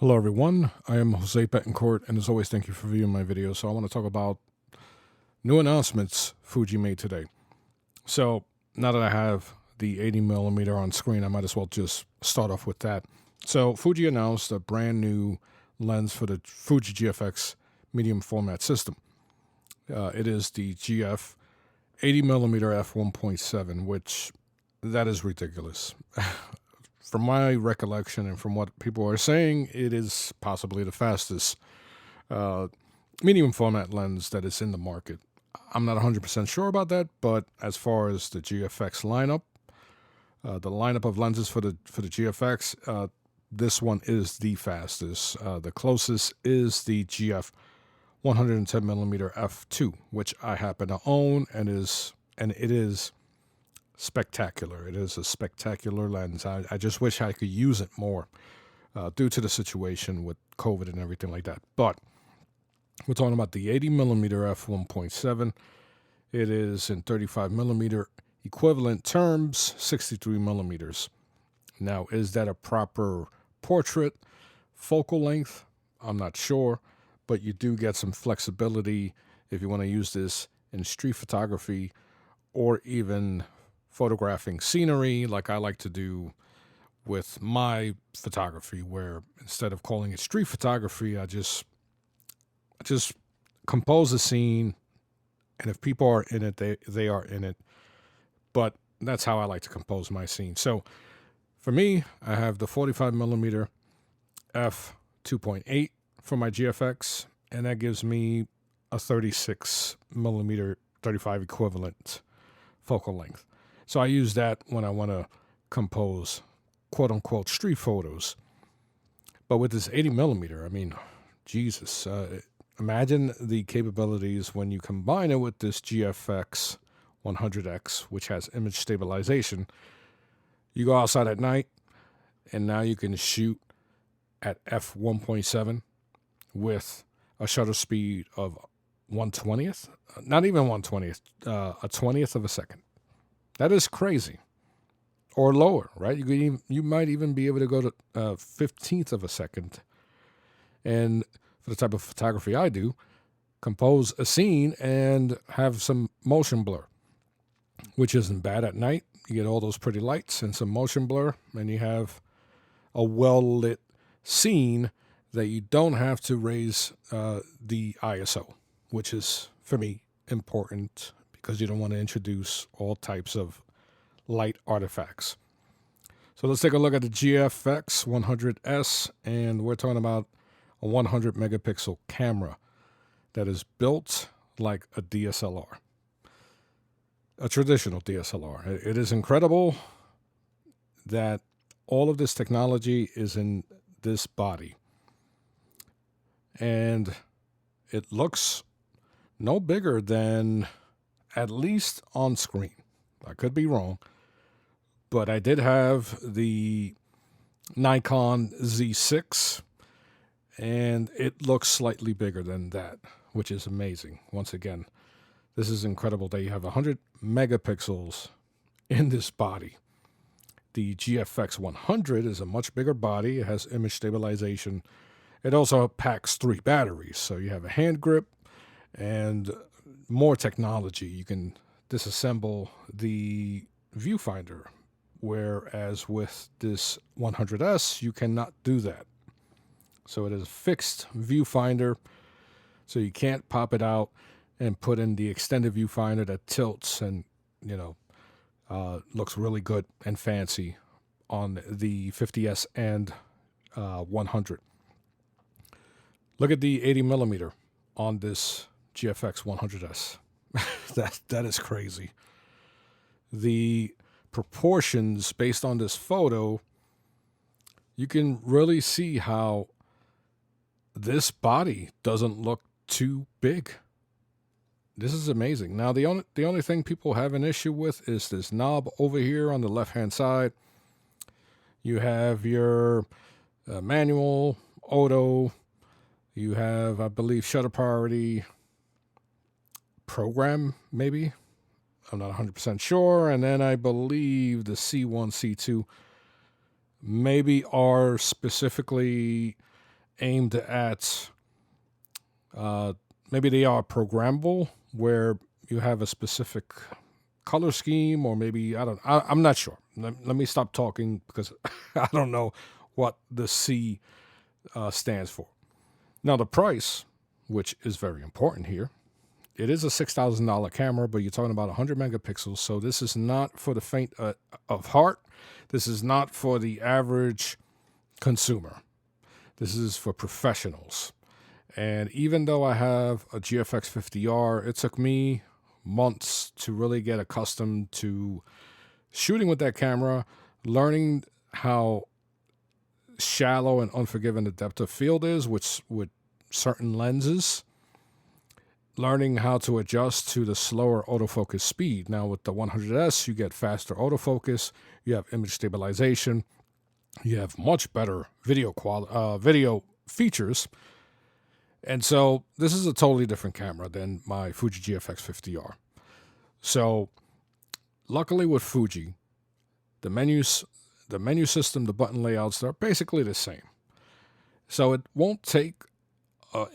Hello everyone, I am Jose Betancourt, and as always, thank you for viewing my video. So I want to talk about new announcements Fuji made today. So now that I have the 80mm on screen, I might as well just start off with that. So Fuji announced a brand new lens for the Fuji GFX medium format system. It is the GF 80mm F1.7, which that is ridiculous. From my recollection and from what people are saying, it is possibly the fastest medium format lens that is in the market. I'm not 100% sure about that, but as far as the GFX lineup, the lineup of lenses for the GFX, this one is the fastest. The closest is the GF 110mm F2, which I happen to own, and it is spectacular. It is a spectacular lens. I just wish I could use it more due to the situation with COVID and everything like that. But we're talking about the 80mm f1.7. It is in 35mm equivalent terms, 63 millimeters. Now, is that a proper portrait focal length? I'm not sure, but you do get some flexibility if you want to use this in street photography or even photographing scenery like I like to do with my photography, where instead of calling it street photography, I just compose a scene, and if people are in it, they are in it. But that's how I like to compose my scene. So for me, I have the 45mm f2.8 for my GFX, and that gives me a 36mm 35 equivalent focal length. So I use that when I want to compose quote-unquote street photos. But with this 80mm, I mean, Jesus, imagine the capabilities when you combine it with this GFX 100X, which has image stabilization. You go outside at night, and now you can shoot at f1.7 with a shutter speed of 1/20th, not even 1/20th, a 20th of a second. That is crazy. Or lower, right? You might even be able to go to 15th of a second. And for the type of photography I do, compose a scene and have some motion blur, which isn't bad at night. You get all those pretty lights and some motion blur, and you have a well-lit scene that you don't have to raise the ISO, which is, for me, important because you don't want to introduce all types of light artifacts. So let's take a look at the GFX 100S, and we're talking about a 100 megapixel camera that is built like a DSLR, a traditional DSLR. It is incredible that all of this technology is in this body, and it looks no bigger than, at least on screen, I could be wrong, but I did have the Nikon Z6, and it looks slightly bigger than that, which is amazing. Once again, this is incredible that you have 100 megapixels in this body. The GFX 100 is a much bigger body. It has image stabilization. It also packs 3 batteries, so you have a hand grip and more technology. You can disassemble the viewfinder, whereas with this 100S, you cannot do that. So it is a fixed viewfinder, so you can't pop it out and put in the extended viewfinder that tilts and, looks really good and fancy on the 50S and 100. Look at the 80mm on this GFX 100S. That is crazy. The proportions based on this photo, you can really see how this body doesn't look too big. This is amazing. Now, the only thing people have an issue with is this knob over here on the left-hand side. You have your manual, auto. You have, I believe, shutter priority, program, maybe. I'm not 100% sure. And then I believe the C1, C2 maybe are specifically aimed at, maybe they are programmable where you have a specific color scheme, or maybe, I'm not sure. Let me stop talking because I don't know what the C stands for. Now, the price, which is very important here, it is a $6,000 camera, but you're talking about 100 megapixels. So this is not for the faint of heart. This is not for the average consumer. This is for professionals. And even though I have a GFX 50R, it took me months to really get accustomed to shooting with that camera, learning how shallow and unforgiving the depth of field is, which with certain lenses, learning how to adjust to the slower autofocus speed. Now with the 100S, you get faster autofocus, you have image stabilization, you have much better video features. And so this is a totally different camera than my Fuji GFX 50R. So luckily with Fuji, the menu system, the button layouts, they're basically the same. So it won't take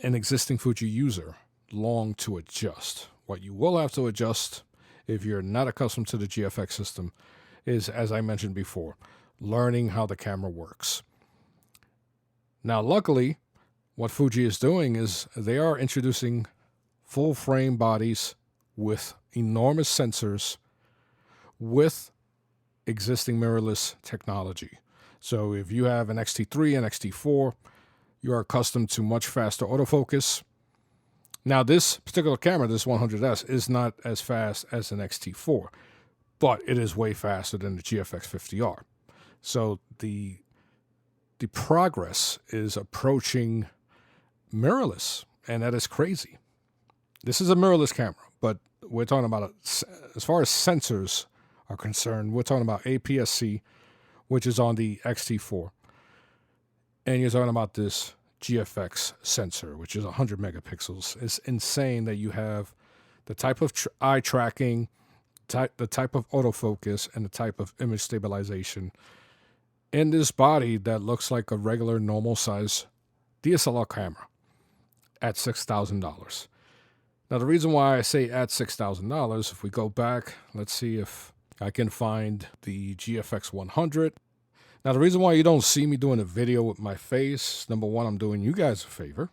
an existing Fuji user long to adjust. What you will have to adjust if you're not accustomed to the GFX system is, as I mentioned before, learning how the camera works. Now, luckily, what Fuji is doing is they are introducing full frame bodies with enormous sensors with existing mirrorless technology. So if you have an X-T3 and X-T4, you are accustomed to much faster autofocus. Now, this particular camera, this 100S, is not as fast as an X-T4, but it is way faster than the GFX 50R. So the progress is approaching mirrorless, and that is crazy. This is a mirrorless camera, but we're talking about, as far as sensors are concerned, we're talking about APS-C, which is on the X-T4. And you're talking about this GFX sensor, which is 100 megapixels. It's insane that you have the type of eye tracking, the type of autofocus, and the type of image stabilization in this body that looks like a regular normal size DSLR camera at $6,000. Now, the reason why I say at $6,000, if we go back, let's see if I can find the GFX 100. Now, the reason why you don't see me doing a video with my face, number one, I'm doing you guys a favor.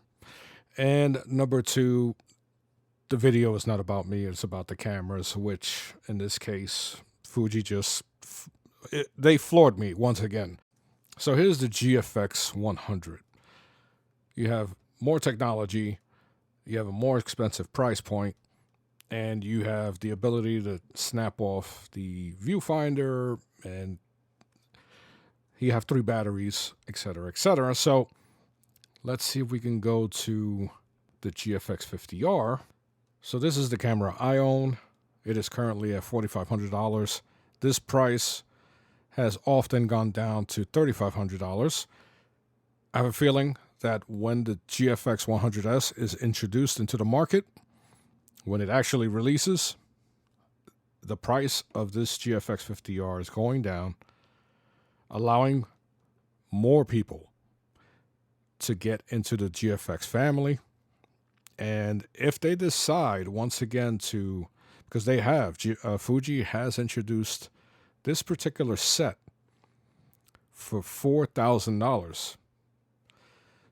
And number two, the video is not about me, it's about the cameras, which in this case, Fuji they floored me once again. So here's the GFX 100. You have more technology, you have a more expensive price point, and you have the ability to snap off the viewfinder, and you have 3 batteries, etc., etc. So let's see if we can go to the GFX 50R. So this is the camera I own. It is currently at $4,500. This price has often gone down to $3,500. I have a feeling that when the GFX 100S is introduced into the market, when it actually releases, the price of this GFX 50R is going down, allowing more people to get into the GFX family. And if they decide once again to, because they have, Fuji has introduced this particular set for $4,000.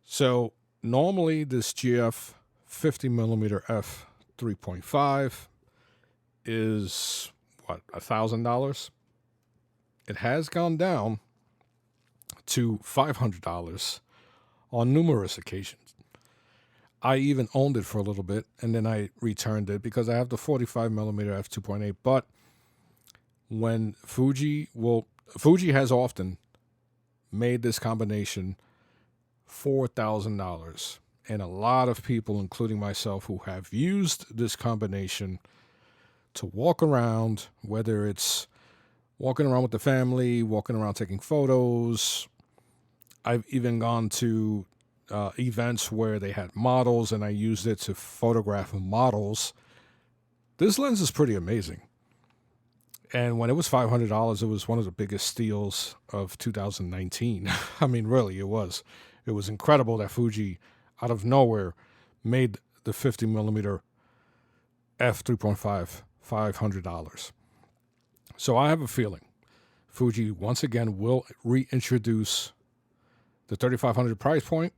So normally this GF 50mm F 3.5 is what, $1,000? It has gone down to $500 on numerous occasions. I even owned it for a little bit, and then I returned it because I have the 45mm f 2.8. But when Fuji has often made this combination $4,000, and a lot of people, including myself, who have used this combination to walk around, whether it's walking around with the family, walking around taking photos. I've even gone to events where they had models and I used it to photograph models. This lens is pretty amazing. And when it was $500, it was one of the biggest steals of 2019. I mean, really, it was. It was incredible that Fuji, out of nowhere, made the 50mm f3.5 $500. So I have a feeling Fuji once again will reintroduce the 3500 price point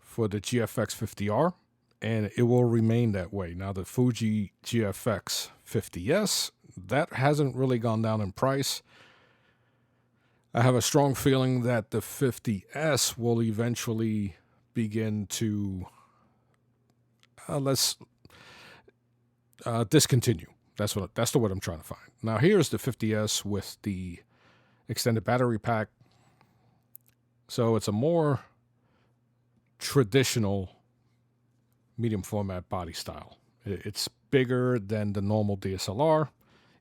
for the GFX 50R, and it will remain that way. Now the Fuji GFX 50S, that hasn't really gone down in price. I have a strong feeling that the 50S will eventually begin to discontinue. That's the word I'm trying to find. Now here's the 50S with the extended battery pack. So it's a more traditional medium format body style. It's bigger than the normal DSLR,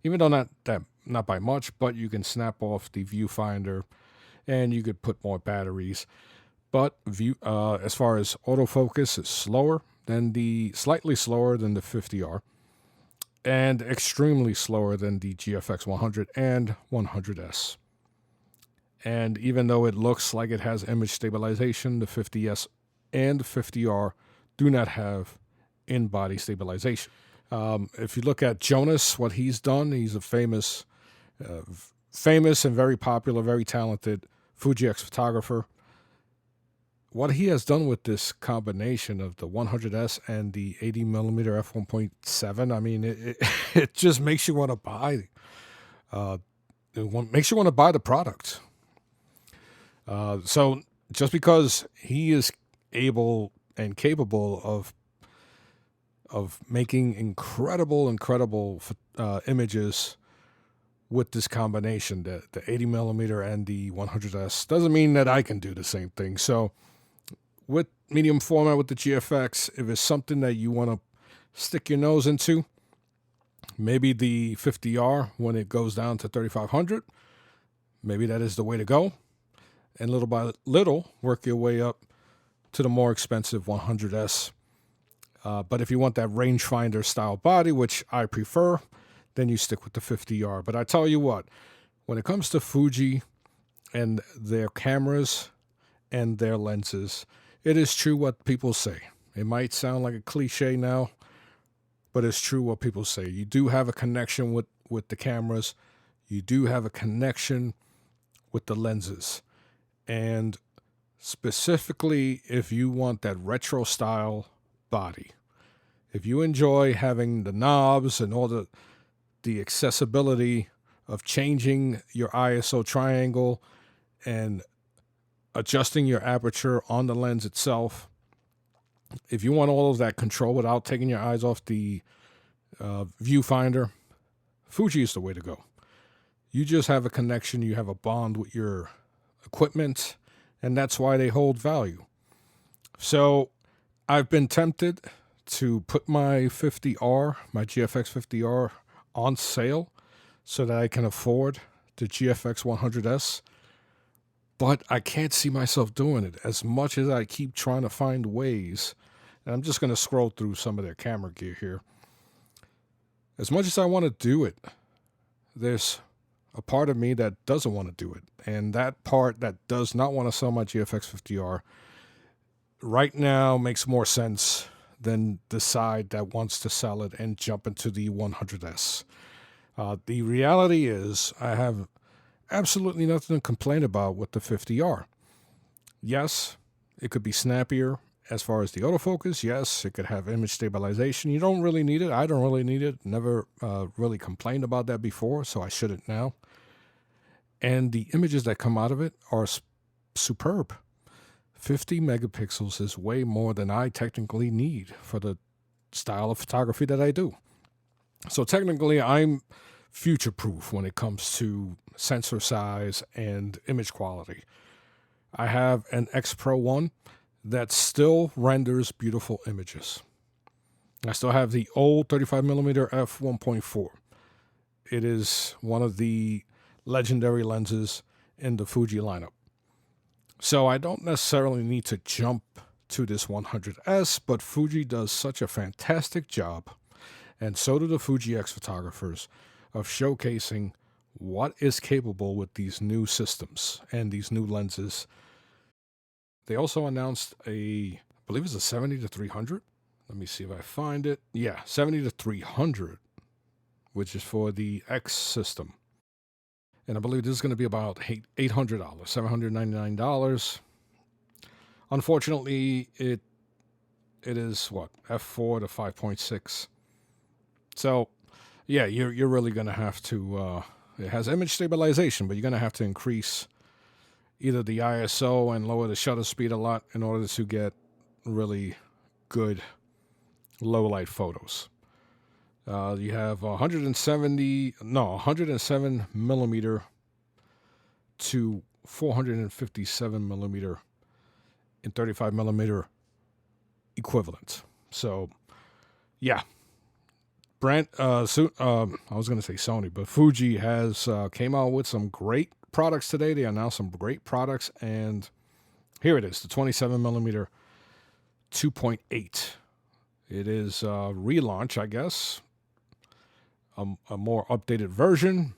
even though not by much, but you can snap off the viewfinder and you could put more batteries. But as far as autofocus, it's slightly slower than the 50R, and extremely slower than the GFX 100 and 100S. And even though it looks like it has image stabilization, the 50S and the 50R do not have in-body stabilization. If you look at Jonas, what he's done, he's a famous and very popular, very talented Fuji X photographer. What he has done with this combination of the 100S and the 80mm F1.7, I mean, it just makes you want to buy. It makes you want to buy the product. So just because he is able and capable of making incredible images with this combination, the 80mm and the 100S, doesn't mean that I can do the same thing. So with medium format with the GFX, if it's something that you want to stick your nose into, maybe the 50R when it goes down to 3500, maybe that is the way to go. And little by little, work your way up to the more expensive 100S. But if you want that rangefinder style body, which I prefer, then you stick with the 50R. But I tell you what, when it comes to Fuji and their cameras and their lenses, it is true what people say. It might sound like a cliche now, but it's true what people say. You do have a connection with the cameras. You do have a connection with the lenses. And specifically, if you want that retro style body, if you enjoy having the knobs and all the accessibility of changing your ISO triangle and adjusting your aperture on the lens itself, if you want all of that control without taking your eyes off the viewfinder, Fuji is the way to go. You just have a connection, you have a bond with your equipment, and that's why they hold value. So I've been tempted to put my 50R, my GFX 50R, on sale so that I can afford the GFX 100S, but I can't see myself doing it as much as I keep trying to find ways. And I'm just going to scroll through some of their camera gear here. As much as I want to do it, there's a part of me that doesn't want to do it. And that part that does not want to sell my GFX 50R right now makes more sense than the side that wants to sell it and jump into the 100S. The reality is I have absolutely nothing to complain about with the 50R. Yes, it could be snappier as far as the autofocus. Yes, it could have image stabilization. You don't really need it. I don't really need it. Never really complained about that before, so I shouldn't now. And the images that come out of it are superb. 50 megapixels is way more than I technically need for the style of photography that I do. So technically, I'm future-proof when it comes to sensor size and image quality. I have an X Pro 1 that still renders beautiful images. I still have the old 35mm f1.4. It is one of the legendary lenses in the Fuji lineup. So I don't necessarily need to jump to this 100S, but Fuji does such a fantastic job, and so do the Fuji X photographers, of showcasing what is capable with these new systems and these new lenses They also announced I believe it's a 70 to 300. Let me see if I find it. Yeah, 70 to 300, which is for the X system. And I believe this is going to be about $800, $799. Unfortunately, it is what, F4 to 5.6. So, yeah, you're really going to have to. It has image stabilization, but you're going to have to increase either the ISO and lower the shutter speed a lot in order to get really good low light photos. You have 107 millimeter to 457 millimeter and 35 millimeter equivalent. So, yeah. I was going to say Sony, but Fuji has came out with some great products today. They announced some great products, and here it is, the 27 millimeter 2.8. It is a relaunch, I guess, a more updated version.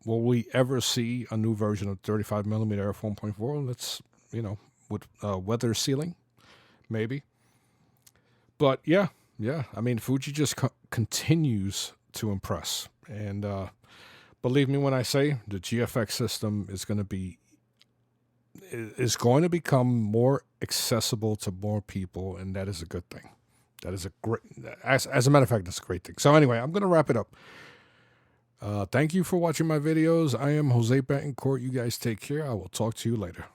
Will we ever see a new version of 35 millimeter F1.4? That's, with weather sealing, maybe. But yeah. I mean, Fuji just continues to impress. And believe me when I say the GFX system is going to become more accessible to more people, and that is a good thing. That is a great, as a matter of fact, that's a great thing. So anyway, I'm going to wrap it up. Thank you for watching my videos. I am Jose Betancourt. You guys take care. I will talk to you later.